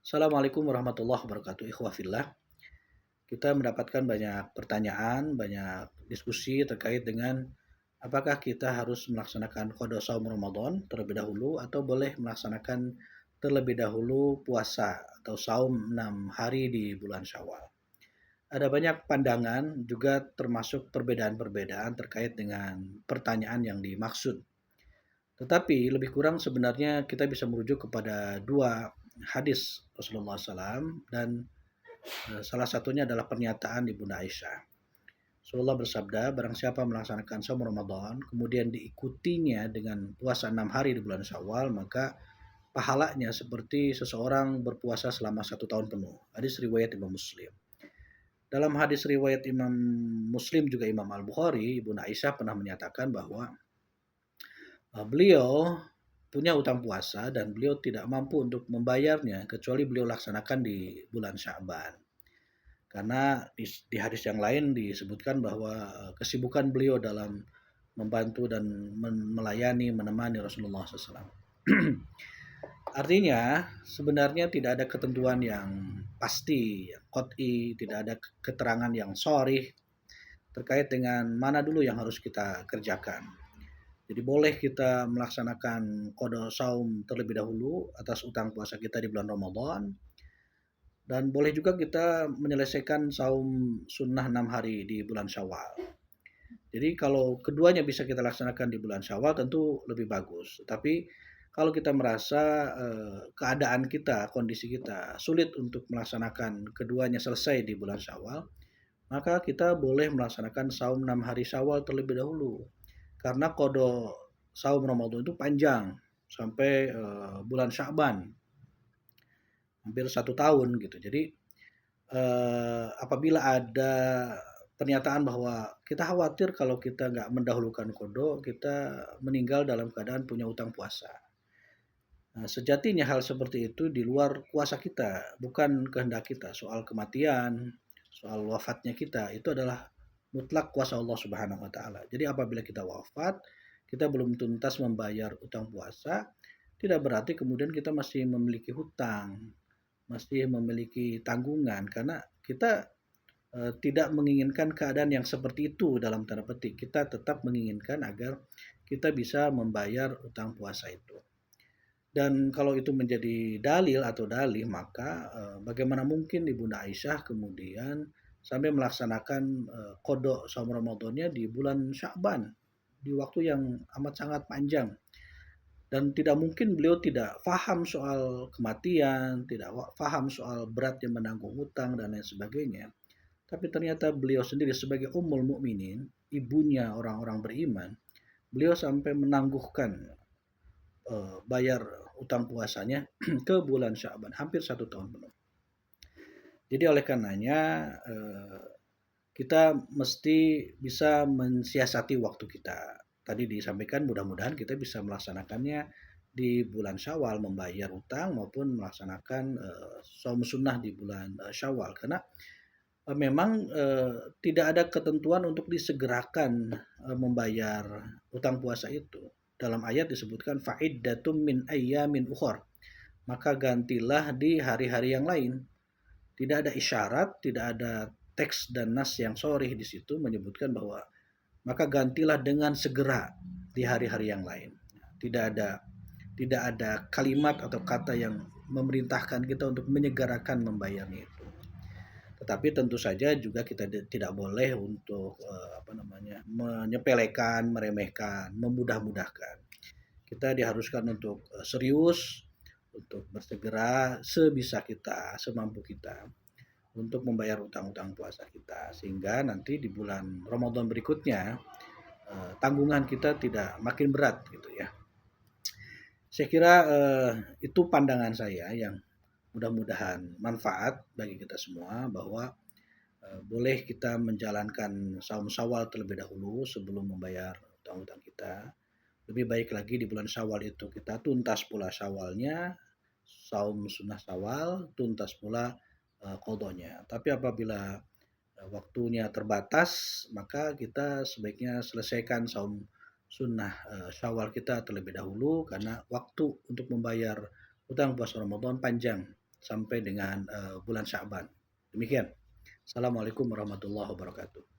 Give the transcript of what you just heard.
Assalamualaikum warahmatullahi wabarakatuh. Ikhwah fillah. Kita mendapatkan banyak pertanyaan, banyak diskusi terkait dengan apakah kita harus melaksanakan qada shaum Ramadan terlebih dahulu atau boleh melaksanakan terlebih dahulu puasa atau saum 6 hari di bulan Syawal. Ada banyak pandangan juga termasuk perbedaan-perbedaan terkait dengan pertanyaan yang dimaksud. Tetapi lebih kurang sebenarnya kita bisa merujuk kepada dua hadis Rasulullah SAW dan salah satunya adalah pernyataan Ibunda Aisyah. Rasulullah bersabda, barang siapa melaksanakan saum Ramadan, kemudian diikutinya dengan puasa 6 hari di bulan Syawal, maka pahalanya seperti seseorang berpuasa selama 1 tahun penuh. Hadis riwayat Imam Muslim. Dalam hadis riwayat Imam Muslim juga Imam Al-Bukhari, Ibunda Aisyah pernah menyatakan bahwa beliau punya utang puasa dan beliau tidak mampu untuk membayarnya kecuali beliau laksanakan di bulan Sya'ban. Karena di hadis yang lain disebutkan bahwa kesibukan beliau dalam membantu dan melayani, menemani Rasulullah SAW. Artinya sebenarnya tidak ada ketentuan yang pasti, qat'i, tidak ada keterangan yang sharih terkait dengan mana dulu yang harus kita kerjakan. Jadi boleh kita melaksanakan qada saum terlebih dahulu atas utang puasa kita di bulan Ramadan, dan boleh juga kita menyelesaikan saum sunnah 6 hari di bulan Syawal. Jadi kalau keduanya bisa kita laksanakan di bulan Syawal tentu lebih bagus. Tapi kalau kita merasa keadaan kita, kondisi kita sulit untuk melaksanakan keduanya selesai di bulan Syawal, maka kita boleh melaksanakan saum 6 hari Syawal terlebih dahulu. Karena qada saum Ramadan itu panjang sampai bulan Sya'ban, hampir 1 tahun gitu. Jadi apabila ada pernyataan bahwa kita khawatir kalau kita nggak mendahulukan qada, kita meninggal dalam keadaan punya utang puasa. Nah, sejatinya hal seperti itu di luar kuasa kita, bukan kehendak kita. Soal kematian, soal wafatnya kita, itu adalah mutlak kuasa Allah Subhanahu wa taala. Jadi apabila kita wafat, kita belum tuntas membayar utang puasa, tidak berarti kemudian kita masih memiliki hutang, masih memiliki tanggungan karena kita tidak menginginkan keadaan yang seperti itu dalam tanda petik. Kita tetap menginginkan agar kita bisa membayar utang puasa itu. Dan kalau itu menjadi dalil atau dalih, maka bagaimana mungkin Ibunda Aisyah kemudian sampai melaksanakan qada saum Ramadannya di bulan Sya'ban, di waktu yang amat sangat panjang. Dan tidak mungkin beliau tidak faham soal kematian, tidak faham soal beratnya menanggung hutang dan lain sebagainya. Tapi ternyata beliau sendiri sebagai Ummul Mukminin, ibunya orang-orang beriman, beliau sampai menangguhkan bayar utang puasanya ke bulan Sya'ban, hampir 1 tahun penuh. Jadi oleh karenanya kita mesti bisa mensiasati waktu kita. Tadi disampaikan mudah-mudahan kita bisa melaksanakannya di bulan Syawal, membayar utang maupun melaksanakan saum sunnah di bulan Syawal. Karena memang tidak ada ketentuan untuk disegerakan membayar utang puasa itu. Dalam ayat disebutkan fa'iddatum min ayyamin ukhor. Maka gantilah di hari-hari yang lain. Tidak ada isyarat, tidak ada teks dan nas yang sharih di situ menyebutkan bahwa maka gantilah dengan segera di hari-hari yang lain. Tidak ada kalimat atau kata yang memerintahkan kita untuk menyegerakan membayarnya itu. Tetapi tentu saja juga kita tidak boleh untuk menyepelekan, meremehkan, memudah-mudahkan. Kita diharuskan untuk serius, untuk bersegera sebisa kita, semampu kita untuk membayar utang-utang puasa kita, sehingga nanti di bulan Ramadan berikutnya tanggungan kita tidak makin berat gitu ya. Saya kira itu pandangan saya yang mudah-mudahan manfaat bagi kita semua, bahwa boleh kita menjalankan saum Syawal terlebih dahulu sebelum membayar utang-utang kita. Lebih baik lagi di bulan Syawal itu kita tuntas pula Syawalnya, saum sunnah Syawal, tuntas pula qadanya. Tapi apabila waktunya terbatas, maka kita sebaiknya selesaikan saum sunnah Syawal kita terlebih dahulu, karena waktu untuk membayar utang puasa Ramadan panjang. sampai dengan bulan Sya'ban. Demikian. Assalamualaikum warahmatullahi wabarakatuh.